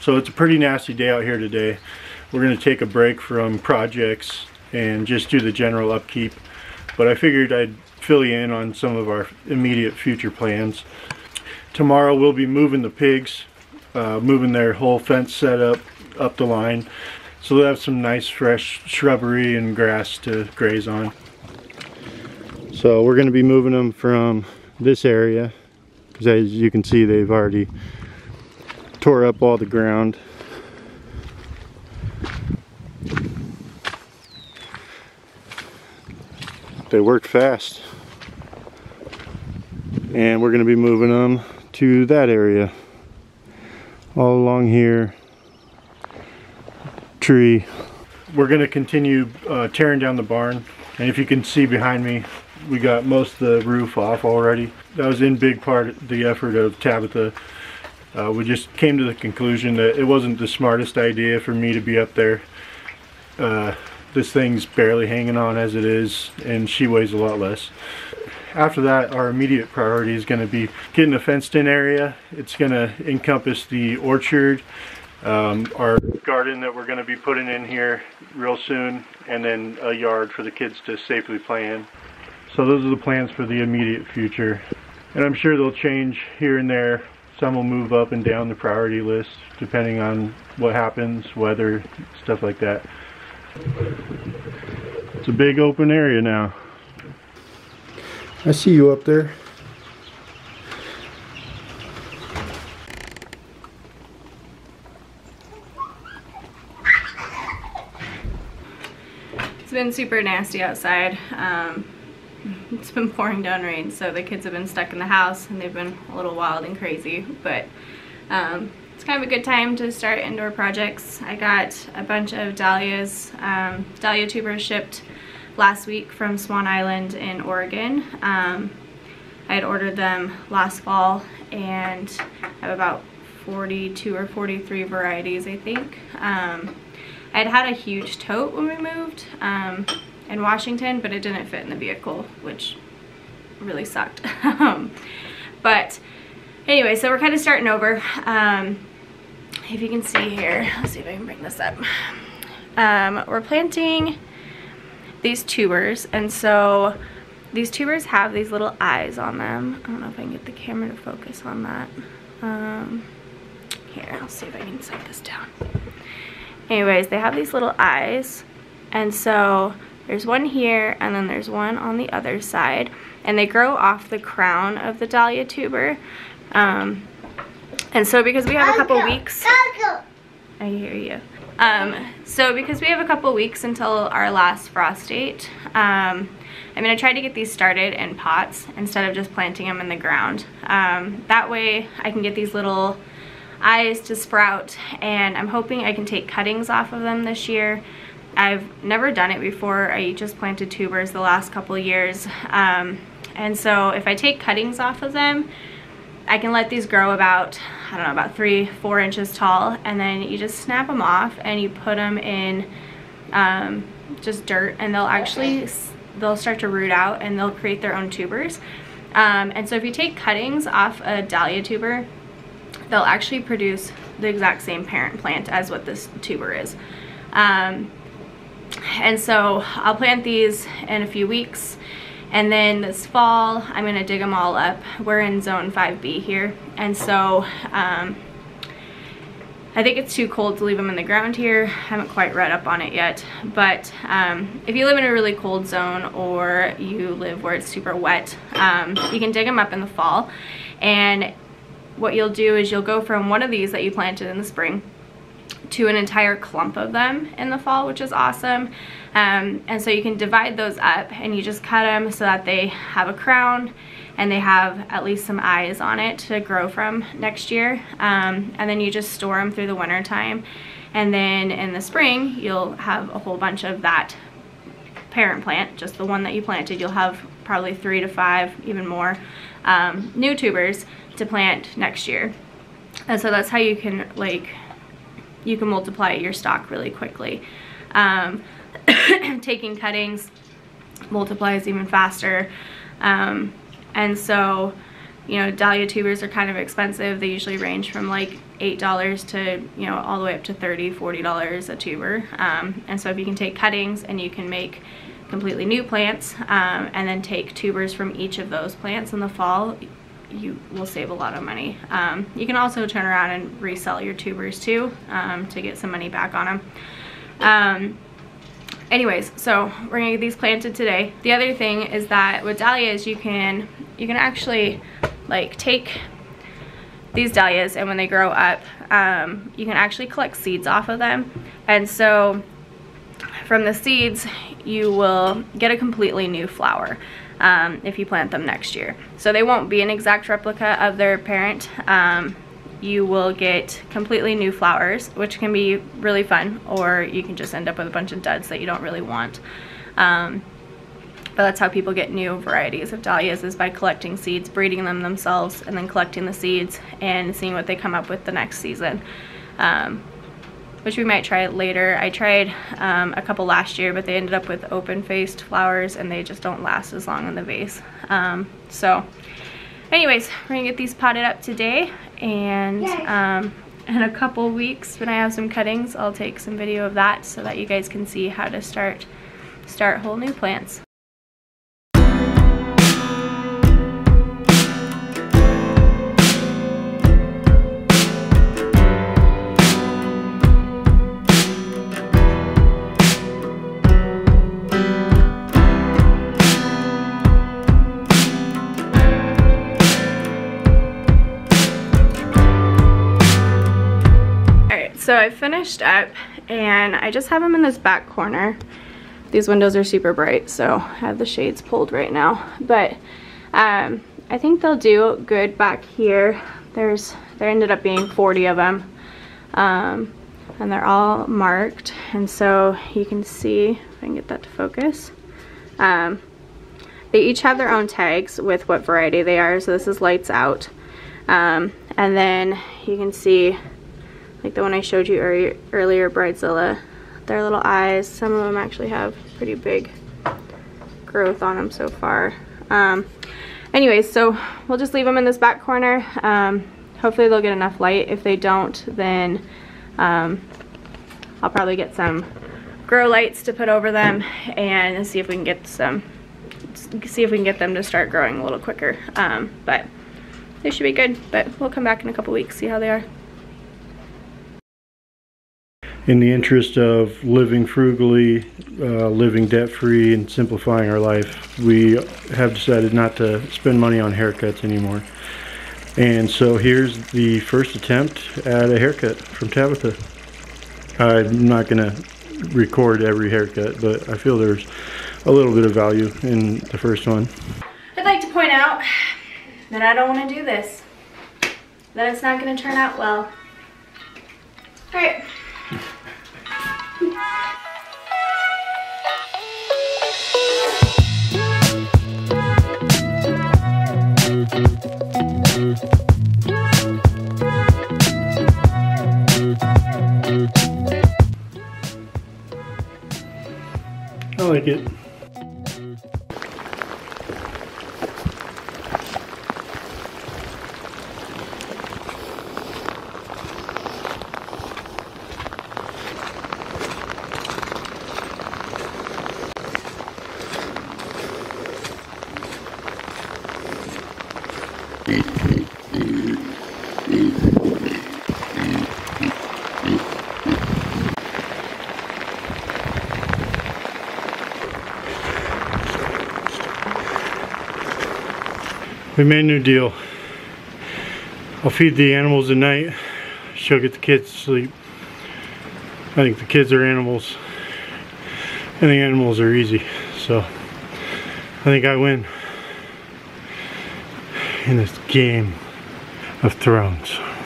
So it's a pretty nasty day out here today. We're going to take a break from projects and just do the general upkeep. But I figured I'd fill you in on some of our immediate future plans. Tomorrow we'll be moving the pigs, moving their whole fence setup up the line. So they'll have some nice fresh shrubbery and grass to graze on. So we're going to be moving them from this area, because as you can see they've already tore up all the ground. They worked fast. And we're going to be moving them to that area. All along here. Tree. We're going to continue tearing down the barn. And if you can see behind me, we got most of the roof off already. That was in big part the effort of Tabitha. We just came to the conclusion that it wasn't the smartest idea for me to be up there. This thing's barely hanging on as it is, and she weighs a lot less. After that, our immediate priority is going to be getting a fenced in area. It's going to encompass the orchard, our garden that we're going to be putting in here real soon, and then a yard for the kids to safely play in. So those are the plans for the immediate future. And I'm sure they'll change here and there. Some will move up and down the priority list depending on what happens, weather, stuff like that. It's a big open area now. I see you up there. It's been super nasty outside. It's been pouring down rain, so the kids have been stuck in the house and they've been a little wild and crazy, but it's kind of a good time to start indoor projects. I got a bunch of dahlias, dahlia tubers shipped last week from Swan Island in Oregon. I had ordered them last fall and I have about 42 or 43 varieties, I think. I'd had a huge tote when we moved in Washington, but it didn't fit in the vehicle, which really sucked. But anyway, so we're kind of starting over. If you can see here, let's see if I can bring this up. We're planting these tubers, and so these tubers have these little eyes on them. I don't know if I can get the camera to focus on that. Here, I'll see if I can set this down. Anyways, they have these little eyes, and so there's one here and then there's one on the other side, and they grow off the crown of the dahlia tuber. And so because we have a couple weeks, I hear you. So because we have a couple weeks until our last frost date, I'm gonna try to get these started in pots instead of just planting them in the ground. That way I can get these little eyes to sprout, and I'm hoping I can take cuttings off of them this year. I've never done it before. I just planted tubers the last couple of years. And so if I take cuttings off of them, I can let these grow about, I don't know, about 3-4 inches tall, and then you just snap them off and you put them in just dirt, and they'll start to root out and they'll create their own tubers. And so if you take cuttings off a dahlia tuber, they'll actually produce the exact same parent plant as what this tuber is. And so I'll plant these in a few weeks, and then this fall I'm gonna dig them all up. We're in zone 5B here, and so I think it's too cold to leave them in the ground here. I haven't quite read up on it yet, but if you live in a really cold zone or you live where it's super wet, you can dig them up in the fall. And what you'll do is you'll go from one of these that you planted in the spring to an entire clump of them in the fall, which is awesome. And so you can divide those up and you just cut them so that they have a crown and they have at least some eyes on it to grow from next year. And then you just store them through the winter time, and then in the spring you'll have a whole bunch of that parent plant, just the one that you planted. You'll have probably 3 to 5, even more, new tubers to plant next year. And so that's how you can multiply your stock really quickly. Taking cuttings multiplies even faster. And so, you know, dahlia tubers are kind of expensive. They usually range from like $8 to, you know, all the way up to $30, $40 a tuber. And so if you can take cuttings and you can make completely new plants, and then take tubers from each of those plants in the fall, you will save a lot of money. You can also turn around and resell your tubers too, to get some money back on them. Anyways, so we're gonna get these planted today. The other thing is that with dahlias, you can actually like take these dahlias, and when they grow up, you can actually collect seeds off of them. And so from the seeds, you will get a completely new flower if you plant them next year. So they won't be an exact replica of their parent. You will get completely new flowers, which can be really fun, or you can just end up with a bunch of duds that you don't really want. But that's how people get new varieties of dahlias, is by collecting seeds, breeding them themselves, and then collecting the seeds and seeing what they come up with the next season, which we might try later. I tried a couple last year, but they ended up with open-faced flowers and they just don't last as long in the vase. So anyways, we're gonna get these potted up today, and in a couple weeks when I have some cuttings, I'll take some video of that so that you guys can see how to start whole new plants. So I finished up, and I just have them in this back corner. These windows are super bright, so I have the shades pulled right now. But I think they'll do good back here. There ended up being 40 of them, and they're all marked. And so you can see, if I can get that to focus, they each have their own tags with what variety they are. So this is lights out, and then you can see, like the one I showed you earlier, Bridezilla, their little eyes. Some of them actually have pretty big growth on them so far. Anyways, so we'll just leave them in this back corner. Hopefully they'll get enough light. If they don't, then I'll probably get some grow lights to put over them and see if we can get them to start growing a little quicker. But they should be good. But we'll come back in a couple weeks, see how they are. In the interest of living frugally, living debt-free, and simplifying our life, we have decided not to spend money on haircuts anymore. And so here's the first attempt at a haircut from Tabitha. I'm not going to record every haircut, but I feel there's a little bit of value in the first one. I'd like to point out that I don't want to do this, that it's not going to turn out well. Alright. I like it. We made a new deal. I'll feed the animals at night. She'll get the kids to sleep. I think the kids are animals, and the animals are easy. So I think I win in this game of thrones.